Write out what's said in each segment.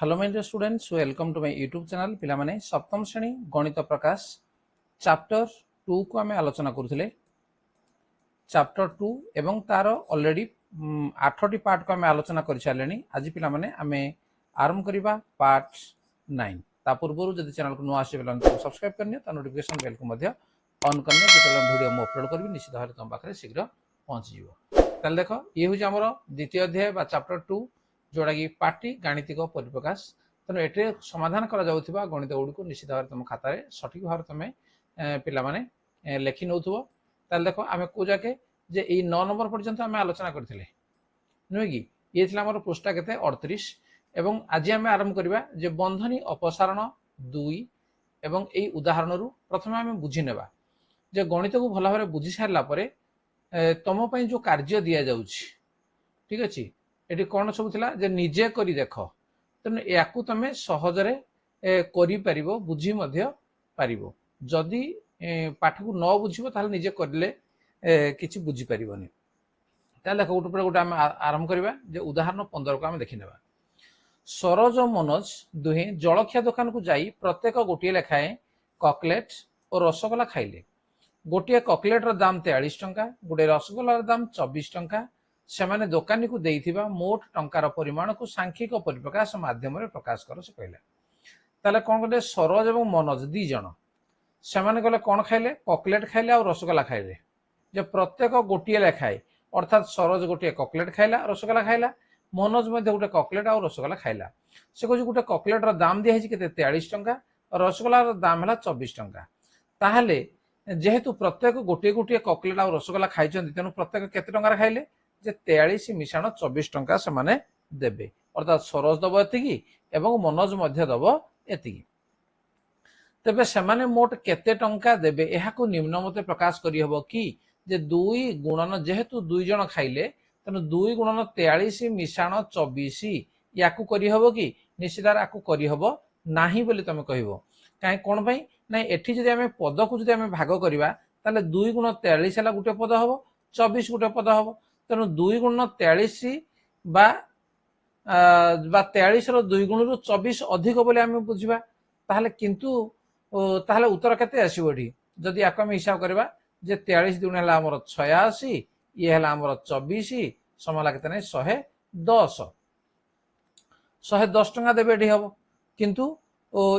Hello my dear students, welcome to my YouTube channel. पिला माने सप्तम श्रेणी गणित प्रकाश चैप्टर 2 को आम आलोचना करुले। चैप्टर 2 एवं तार ऑलरेडी 8टी पार्ट को आम आलोचना कर सारे। आज पिला माने आम आरंभ करबा पार्ट 9। ता पूर्व जदि चैनल को नुआ आसे तो सब्सक्राइब करनी, ता नोटिफिकेशन बेल को मध्य ऑन करनी, जो वीडियो मु अपलोड करबी निश्चित भाव तुम पाखे शीघ्र पहुंची जिवो। ताले देखो ये हूँ आमर द्वितीय अध्याय बा चैप्टर 2, जोड़ा कि पार्टी गाणितिक परिप्रकाश। तेणु एटे समाधान करा जाउथिबा गणित गुडी को निश्चित भाव तुम खाता सठिक भाव तुम पिला माने लेखि नौथुबो। ताले देखो आमे को जाके जे ई 9 नंबर पर्यंत आमे आलोचना करथिले नुहे कि ये थिला हमर पृष्ठा केते 38। एवं आज आमे आरंभ करबा जे बंधनी अपसारण 2 एवं एई उदाहरण रु प्रथमे आमे बुझी नेबा जे गणित को भला भाबरे बुझी सारला परे तम पई जो कार्य दिया जाउछि, ठीक अछि। एटी कोन सब थिला जे निजे करी देखो, तेणु याकू तमे सहजरे करि परिबो, बुझी मध्य पारिबो। जदि पाठ को न बुझिबो ताले निजे करले किछि बुझी परिबोनी। ताले देखो गोटे गोटे आम आरंभ करबा जे उदाहरण 15 को आम देखि नेबा। सरोज और मनोज दुहे जलखिया दुकान को जाई प्रत्येक गोटे लेखाए ककलेट और रसगोला खाइले। गोटे ककलेट रो दाम 43 टंका, गोटे रसगोलार दाम 24 टंका। सेमाने दोकानी को देइथिबा मोट टंकार परिमाण को सांख्यिक परिप्रकाश माध्यम रे प्रकाश कर से कहला। ताले कोन गले सरोज एवं मनोज दी जण सेमाने गले कोन खाइले, ककलेट खाइले और रसगोला खाइले। जे प्रत्येक गोटे लेखाए अर्थात सरोज गोटे ककलेट खाइला, रसगोला खाइला, मनोज मध्ये गोटे ककलेट और रसगोला खाइला। से कहू गोटे ककलेट रो दाम दिया केते 43 टंका और रसगोलार दाम हला 24 टंका। ताहले जेहेतु प्रत्येक गोटे गोटे ककलेट और रसगोला खाइछन, तेनु प्रत्येक केते टंका खाइले जे 43 मिशाण 24 टंका से माने देबे। अर्थात सरोज दब एतिकी एवं मनोज मध्य दब एतिकी। तेबे सेमाने मोट केते टंका देबे एहाकू निम्न मते प्रकाश करी हबो कि जे 2 गुणन जेहेतु 2 जण खाइले, तेनु 2 गुणन 43 मिशाण 24 याकू करी हबो कि निश्चितार आकू करी हबो नाही बोली तमे कहिबो। काहे कोन भाई नै एठी जदि हमें पद को जदि हमें भाग करबा ताले 2 गुण 43 हला गुटे पद हबो, 24 गुटे पद हबो। तेणु 2 गुण 43 बा 43 रो 2 गुण रु 24 अधिक बोली आमे बुझिबा। ताहले किंतु ताहले उत्तर केते आसीबो एठी जदि आको हम हिसाब करबा जे 43 दुण हला हमर 86, ये हला हमर 24 समला केते नै 110 टंका देबे एठी हबो। किंतु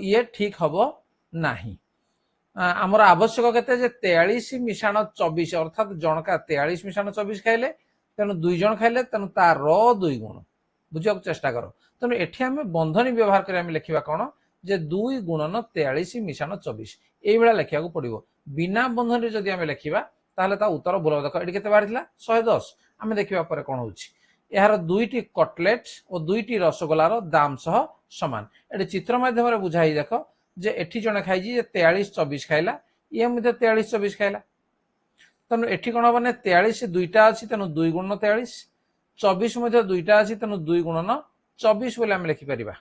ये ठीक हबो नाही। आमर आवश्यक केते जे 43 मिशाण 24 अर्थात जनका 43 मिशाण 24 खाइले, तेणु 2 जण खाइले, तेणु तार 2 गुण बुझिବାକୁ चेष्टा करो। तेणु एठी आमे बंधनी व्यवहार करी आमे लिखिबा कोन जे 2 गुणन 43 मिशाण 24 एई बेला लिखिया को पड़िबो। बिना बंधनी जदि आमे लिखिबा ताहले ता उत्तर बोल देखो एठी केते बारिथिला 110। आमे देखिबा परे कोन होउछि एहार 2टी कटलेट और 2टी रसगोलार दाम सह समान। एठी चित्र माध्यम रे बुझाई देखो जे एठी जने खाइजी जे 43 24 खाइला, ये मध्ये 43 24 खाइला। तेणु एठी कोन हबने 43 दुईटा अछि, तेणु 2 गुणन 43, 24 मध्ये दुईटा अछि, तेणु 2 गुणन 24 बोले हम लिखि परिबा।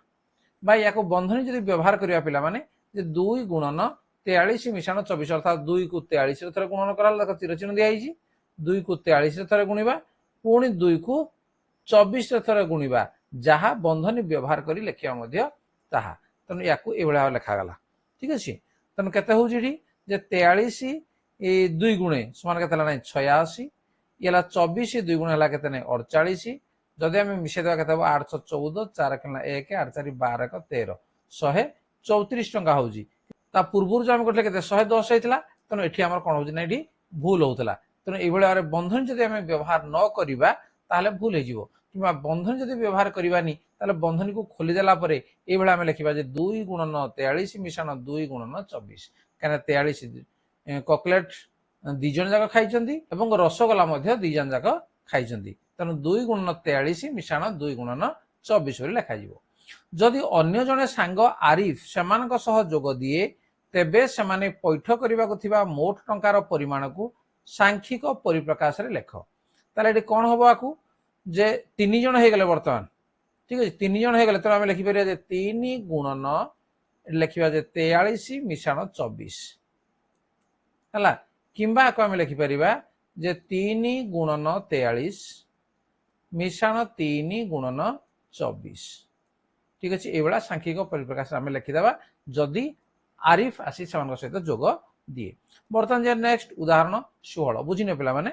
भाई याको बंधनी जदि व्यवहार करिया पिला माने जे 2 गुणन 43 मिशाण 24 अर्थात 2 को 43 रे थरे गुणन कराल देखो चिर चिन्ह दिया हिजी। 2 को 43 रे थरे गुणिबा, पुणी 2 को 24 रे थरे गुणिबा, जहा बंधनी व्यवहार करी लिखिया मध्ये ताहा। तेणु याकू ए भला लिखा गला, ठीक अछि। तेणु केते होउछि एठी जे 43 ए 2 गुणे समान केते हला 86, येला 24 2 गुण हला केते नै 48। जदि हम मिसे देबा केते 814 4 केला 1 8 4 12 13 134 टंका होउछि। ता पूर्वरु जे हम करले केते 110 हेतिला, तेणु एठी हमर कोन होउछि नै एठी भूल होउतला। तेणु ए भला बंधन जदि हम व्यवहार न करिबा ताहले भूल हे जिवो। किबा बंधन जदि व्यवहार करिबानी ताहले बंधन को खोली देला परे ए भला हम लिखिबा जे 2 गुणन 43 मिशाण 2 गुणन 24। काना 43 ककलेट 2 जण जाक खाइचंदी एवं रसगोला मध्ये 2 जण जाक खाइचंदी, तेणु 2 गुणन 43 मिशाण 2 गुणन 24 बोली लिखा जिवो। जदि अन्य जने सांग आरिफ सेमानक सह जोग दिए, तेबे सेमाने पैठ करिबाको थिबा मोट टंकार परिमाण को सांख्यिक परिप्रकाश रे लेख। ताले एटी कोन हबो आकू जे 3 जण हे गेले वर्तमान, ठीक अछि। 3 जण हे गेले त हम लिखि परिया जे 3 गुणन लिखिबा जे 43 मिशाण 24 हला, किंबा को हम लिखि परिबा जे 3 गुणन 43 मिशाण 3 गुणन 24 ठीक अच्छे ये सांख्यिक परिप्रकाश आम लिखिदेवा जदि आरिफ आसी से सहित जोग दिए। बर्तमान जे नेक्स्ट उदाहरण 16 बुझिने पिला माने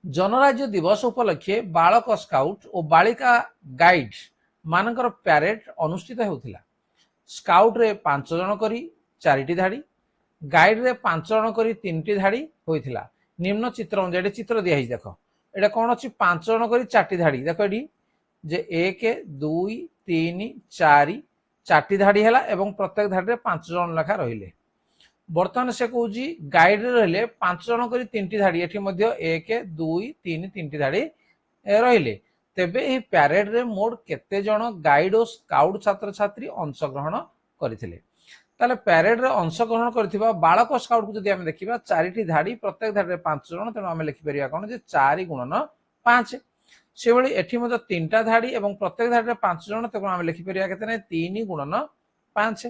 जनराज्य दिवस उपलक्षे बालक स्काउट और बालिका गाइड मानकर प्यारेड अनुष्ठित होउथिला। स्काउट रे 5 जन करी 4टी धाड़ी, गाइड रे 5 जन करी 3टी धाड़ी होइथिला। निम्न चित्र अनुसार चित्र दिया देख एटा कौन अच्छी 5 जन करी 4टी धाड़ी देख ये जे 1 2 3 4 4टी धाड़ी है एवं प्रत्येक धाड़ी 5 जन लेखा रहिले। बर्तमान से कहूँ गाइड रे 5 जन करी 3टी धाड़ी एठी मध्य 1 2 3 3टी धाड़ी रहिले। तेबे एही प्यारेड रे मोट केते जन गाइड और स्काउट छात्र छात्री अंशग्रहण करथिले। ताले प्यारेड रे अंशग्रहण करथिबा बालक स्काउट को जदि हम देखिबा 4टी धाड़ी प्रत्येक धाड़ी 5 जन तेणु आम लिखि परिया कोन जे 4 गुणन 5 से भली एठी मध्य 3टा धाड़ी एवं प्रत्येक धाड़ी 5 जन तेणु आम लिखि परिया केते नै 3 गुणन 5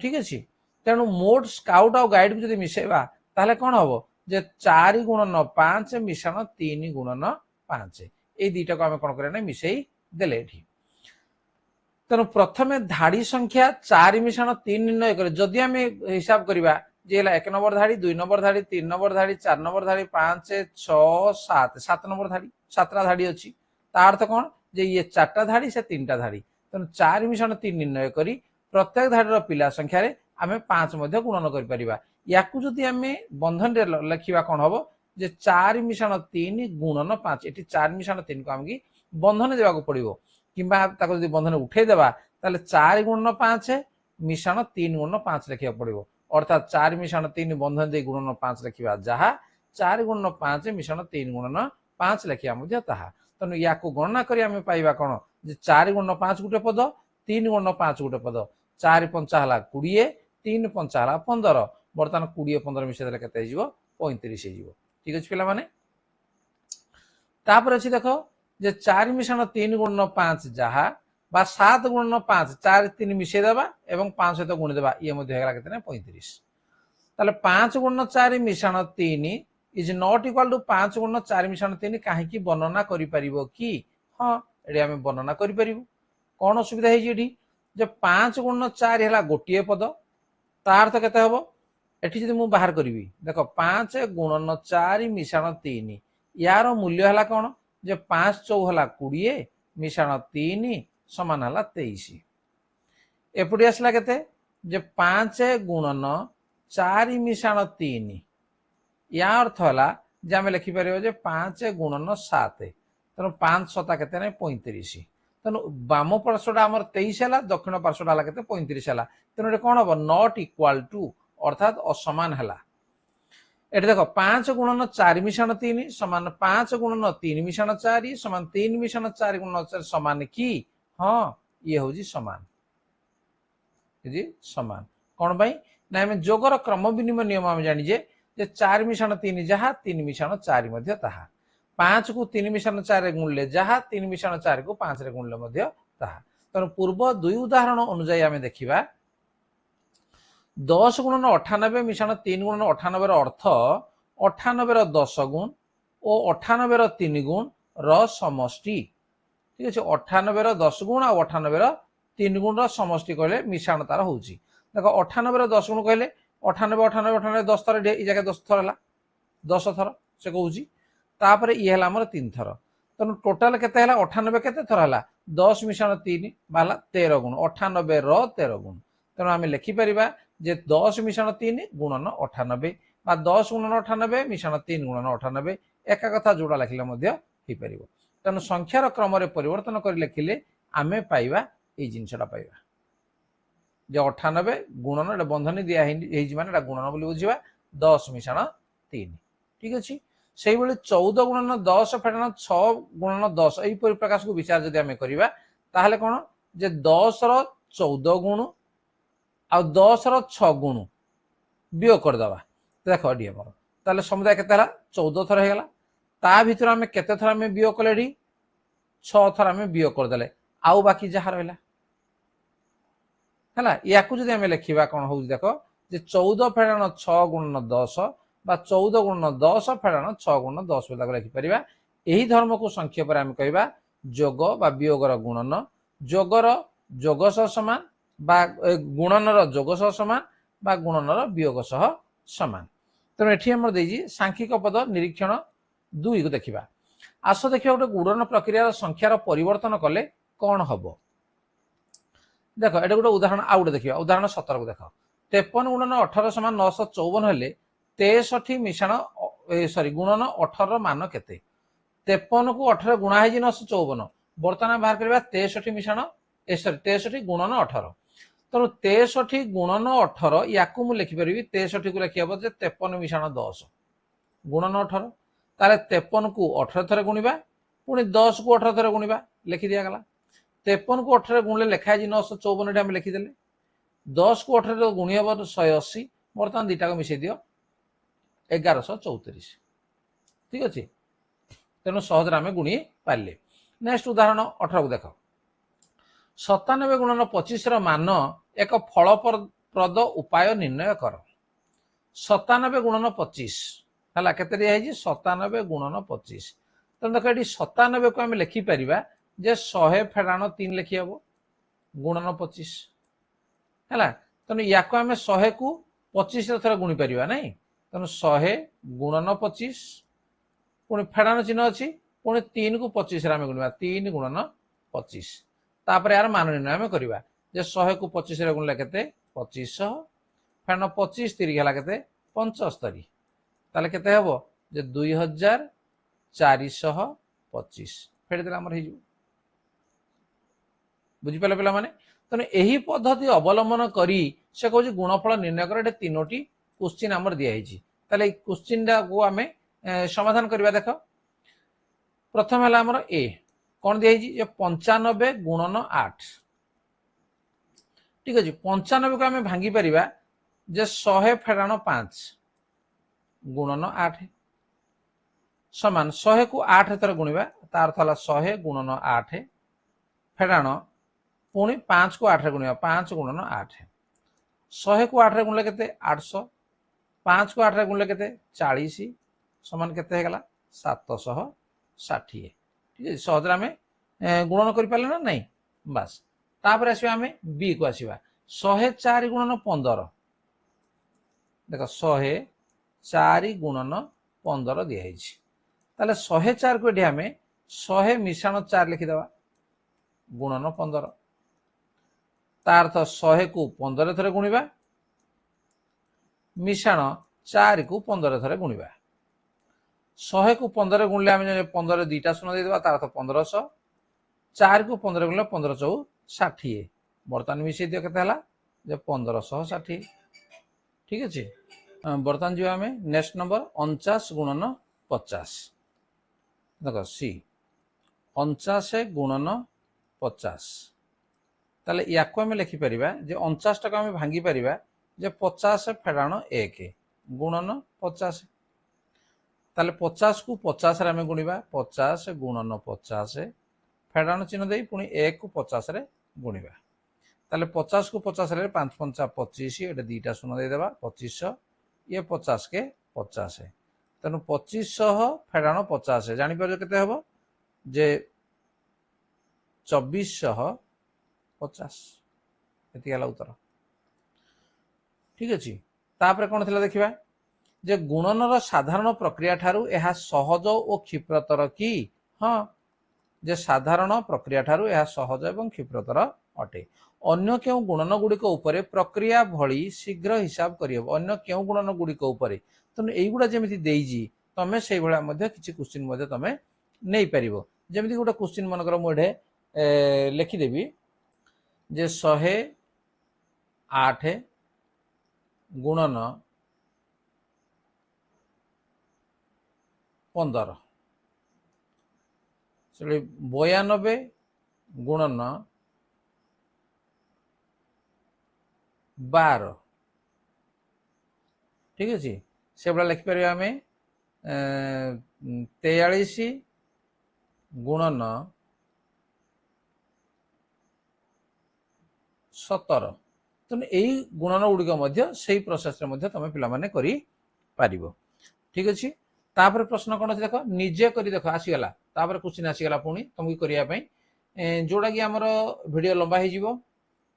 ठीक अछि। तेणु मोट स्काउट और गाइड को जदि मिसेबा ताले कोन हबो जे 4 गुणन 5 मिश्रण 3 गुणन 5 ए दुईटा को आम कौन करें मिसई देले एठी। तेणु प्रथमे धाड़ी संख्या 4 मिश्रण 3 निर्णय करे जदि आम हिसाब करवा जे 1 नंबर धाड़ी 2 नंबर धाड़ी 3 नंबर धाड़ी 4 नंबर धाड़ी 5 6 7 7 नंबर धाड़ी 7टा धाड़ी अच्छी तार अर्थ कौन जे ये 4टा धाड़ी से 3टा धाड़ी। तेणु 4 मिश्रण 3 निर्णय करी प्रत्येक धाड़ी पिला संख्या रे आम 5 मध्य गुणन कर परिबा। याकू जदि आम बंधन रे लिखिबा कोन हबो जे 4 मिश्रण 3 गुणन 5 एटी 4 मिश्रण 3 को आमकी बंधन देवा को पड़िबो किंबा ताको जदि बंधन उठे देबा ताले 4 गुणन 5 मिश्रण 3 गुणन 5 लिखिया पड़िबो अर्थात 4 मिश्रण 3 बंधन दे गुणन 5 लिखिबा जहा 4 गुणन 5 मिश्रण 3 गुणन 5 लिखिया मध्य ताहा। तनु याको गणना करी आमे पाइबा कोन जे 4 गुणन 5 गुटे पद 3 गुणन 5 गुटे पद 4 पंचा हला 20 3 पंचा हला 15 बर्तमान 20 15 मिसे देले केते हिजो 35 हिजो। ठीक अछि पिला माने तापर अछि देखो जे 4 मिश्रण 3 गुणन 5 जहा बा 7 गुणन 5 4 3 मिसे देबा एवं 5 सहित गुण देबा ये मध्ये हेला केते ने 35 ताले 5 गुणन 4 मिश्रण 3 इज नॉट इक्वल टू 5 गुणन 4 मिश्रण 3 काहे की वर्णना करि परिबो कि हां एडी हम वर्णना करि परिबो। कोन असुविधा हे जेडी जे 5 गुणन 4 हेला गोटिए पद तार अर्थ केते हबो एठी जदि मु बाहर करबी देखो 5 गुणन 4 मिश्रण 3 यार मूल्य हला कोन जे 5 4 हला 20 मिश्रण 3 समान हला 23 एपडी आसला केते जे 5 गुणन 4 मिश्रण 3 या अर्थ हला जे हम लिखि परिबो जे 5 गुणन 7 तनो 5 7 केते नै 35 तनो बाम पार्श्वटा हमर 23 हला दक्षिण पार्श्वटा हला केते 35 हला तनो कोन हबो नॉट इक्वल टू अर्थात असमान हला। एटे देखो 5 गुणन 4 मिश्रण 3 समान 5 गुणन 3 मिश्रण 4 समान 3 मिश्रण 4 गुणन 4 समान कि हां ये होजी समान जी समान कोन भाई ना हम जोगर क्रम विनिमय नियम हम जानि जे 4 मिश्रण 3 जहा 3 मिश्रण 4 मध्ये ताहा 5 को 3 मिश्रण 4 रे गुणले जहा 3 मिश्रण 4 को 5 रे गुणले मध्ये ताहा। तनो पूर्व दुई उदाहरण अनुसार आमे देखिबा 10 गुणन 98 मिश्रण 3 गुणन 98 रो अर्थ 98 रो 10 गुण और 98 रो 3 गुण रो समष्टि। ठीक अछि 98 रो 10 गुण और 98 रो 3 गुण रो समष्टि कहले मिश्रण तार होउची। देखो 98 रो 10 गुण कहले 98 98 98 10 थर ए जगह 10 थर हला 10 थर से कहउची तापर ई हला हमर 3 थर तनो टोटल केते हला 98 केते थर हला 10 मिश्रण 3 बाला 13 गुण 98 रो 13 गुण तनो आमे लिखि परिबा जे 10 मिश्रण 3 गुणन 98 बा 10 गुणन 98 मिश्रण 3 गुणन 98 एका कथा जोड़ा लिखले मध्ये हे परिबो। तनो संख्यार क्रम रे परिवर्तन करि लिखिले आमे पाइबा ए जिंसटा पाइबा जे 98 गुणन एटा बंधनी दिया हे जी माने एटा गुणन बोली बुझिबा 10 मिश्रण 3। ठीक अछि सेही बेले 14 गुणन 10 फेडन 6 गुणन 10 एही परि प्रकाश को विचार जदि आमे करिबा ताहले कोन जे 10 रो 14 गुण आ 10 रो 6 गुण बियो कर दबा देखो डी हमर ताले समुदाय केते हला 14 थर हे गला ता भीतर हमें केते थर हमें बियो कले डी 6 थर हमें बियो कर देले आउ बाकी जहा रहला हला याकू जदि हमें लिखिबा कोन होउ देखो जे 14 फेडन 6 गुणन 10 बा 14 गुणन 10 फेडन 6 गुणन 10 बोला लिखि परिबा एही धर्म को संक्षेप रे हम कहबा जोग बा वियोगर गुणन যোগর যোগ সহ সমান বা গুণনর যোগ সহ সমান বা গুণনর বিয়োগ সহ সমান। তেणु এটি আমার দেইছি সাংখ্যিক পদ নিরীক্ষণ 2 को देखा। आस देखिए गोटे गुणन प्रक्रिया संख्यार परिवर्तन कले कौन हम। देख ये गोटे उदाहरण आउ गोटे देखा उदाहरण 17 को देख 53 गुणन 18 समान 954 हेले 63 मिश्रण सॉरी गुणन 18 मान केते 53 को 18 गुणा है 954 बर्तमान बाहर करवा 63 मिश्रण सॉरी 63 गुणन 18 तेणु 63 गुणन 18 या लिखिपारि 63 को लिखी हम 53 मिश्रण 10 गुणन 18 ताले 53 को 18 थर गुणिबा पुणी 10 को 18 थर गुणिबा लिखि दिया गला 53 को 18 गुणले लिखा है 954 आम लिखिदेले 10 को 18 गुणी हम 180 बर्तमान दुटा को मिसई दियो 1134 ठीक अच्छे तेणु सहज आम गुणी पारे। नेक्स्ट उदाहरण 18 को देख 97 गुणन 25 मान एक फलप्रद उपाय निर्णय कर। 97 गुणन 25 है केते 97 गुणन 25 तेणु देख ये 97 को आम लिखिपर जे 100 फेड़ाण 3 लिखी हम गुणन 25 है तेणु या आम 100 को 25 थर गुणी पार ना तेणु 100 गुणन 25 पुणी फेड़ाण चिन्ह अच्छी पुणी 3 को 25 आम गुणा 3 गुणन 25 तापर यार मान निर्णय आम करवा जे 100 को 25 गुणले के 2500 फेड़ाण 25 3 है के 75 ताले केते हबो जे 2425 फेड़ देला हमर हिजु बुझी पाले पिला माने। तेणु यही पद्धति अवलंबन करी से कहूँ गुणफल निर्णय कर ये 3टी क्वेश्चन आमर दिखाई ताले क्वेश्चन को आम समाधान करवा। देख प्रथम है आमर ए कौन दिखाई 95 गुणन 8 ठीक अच्छे 95 को आम भांगी पार जे 100 फेड़ाण 5 गुणन 8 समान 100 को 8 थर गुणा तार अर्थ 100 गुणन 8 फेड़ाण पुणी 5 को 8 गुणा 5 गुणन 8 100 को 8 गुणले के 800 5 को 8 गुणले के 40 समान के 760 ठीक है सहज आम गुणन कर पारे ना नहीं बस तापर आसवा आम बी को आसवा 104 गुणन 15 देख 104 गुणन 15 दिखाई ताले 104 को ये आम 100 मिश्रण 4 लिखिदेवा गुणन 15 तार अर्थ 100 को 15 थर गुणा मिश्रण 4 को 15 थर गुणा 100 को 15 गुणले आम 15 दुईटा शून्य देदेबा तार अर्थ 1500 4 को 15 गुणले 15 चौ 60 बर्तमान मिसई दियो केते हला जे 1560 ठीक अच्छे। बर्तमान जो आम नेक्स्ट नंबर 49 गुणन 50 देख सी 49 गुणन 50 ताले या आम लिखिपर जे 49 टाक आम भांगी पार जे 50 फेड़ाण 1 गुणन 50 ताले 50 को 50 आम गुणा 50 गुणन 50 फेड़ाण चिन्ह दे पुणी 1 को 50 गुणा ताले 50 को 50 5 5 25 ये दुईटा शून्य देदेबा 2500 ये 50 के 50 तेणु 2500 फेड़ाण 50 जापर के हम जे 2450 ये उत्तर ठीक अच्छे। तापर कौन थी देखा जे गुणनर साधारण प्रक्रिया ठारू यह सहज और क्षिप्रतर कि हाँ जे साधारण प्रक्रिया ठारू यह सहज और क्षिप्रतर अटे। अन्य क्यों गुणन गुड़िक उपरे प्रक्रिया भली शीघ्र हिसाब करियब अन्य क्यों गुणन गुड़िक उपरे तेणु एगुड़ा जमी देजी तमें से किसी क्वेश्चन तमें नहीं पार जमी गोटे क्वेश्चन मनकर मुझे लिखिदेवी जे 108 गुणन 15 92 गुणन 12 ठीक अच्छे से भाया लिखिपर आम 43 गुणन 17 तेणु यही गुणन गुड़िक से प्रोसेस तुम पे पार ठीक अच्छे। तापर प्रश्न कौन अच्छे देख निजे कर देख आसीगला क्वेश्चन आसीगला पुणी तुमको करने जोटा कि आमर वीडियो लंबा हो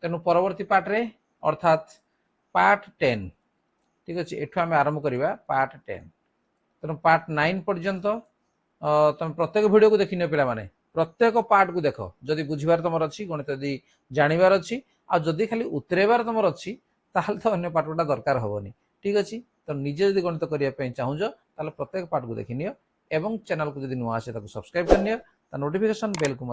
तेणु परवर्ती पार्ट रे अर्थात पार्ट 10 ठीक अच्छे एठू आम आरंभ करवा पार्ट 10 तेणु पार्ट 9 पर्यंत तुम प्रत्येक वीडियो को देखनी पिला माने प्रत्येक पार्ट को देख जदि बुझीबार तुम अच्छी गणित यदि जानिबार अच्छी आ जदि खाली उतरेबार तुम अच्छी ताहले तो अन्य पार्ट गुटा दरकार हेनी ठीक अच्छे तो निजे जदि गणित करने चाहूँ ताहले प्रत्येक पार्ट को देखनी एवं चैनल को जदि नुआ आसे सब्सक्राइब करनी नोटिफिकेशन बेल को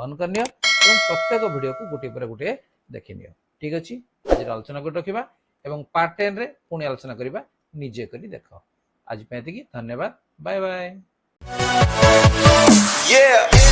ऑन करनी प्रत्येक वीडियो को गोटे पर गोटे देखनी ठीक अच्छे आज आलोचना कर रखा एवं पार्ट 10 रे पुणी आलोचना करवा निजे करी देख आज धन्यवाद बाय बाय। Yeah.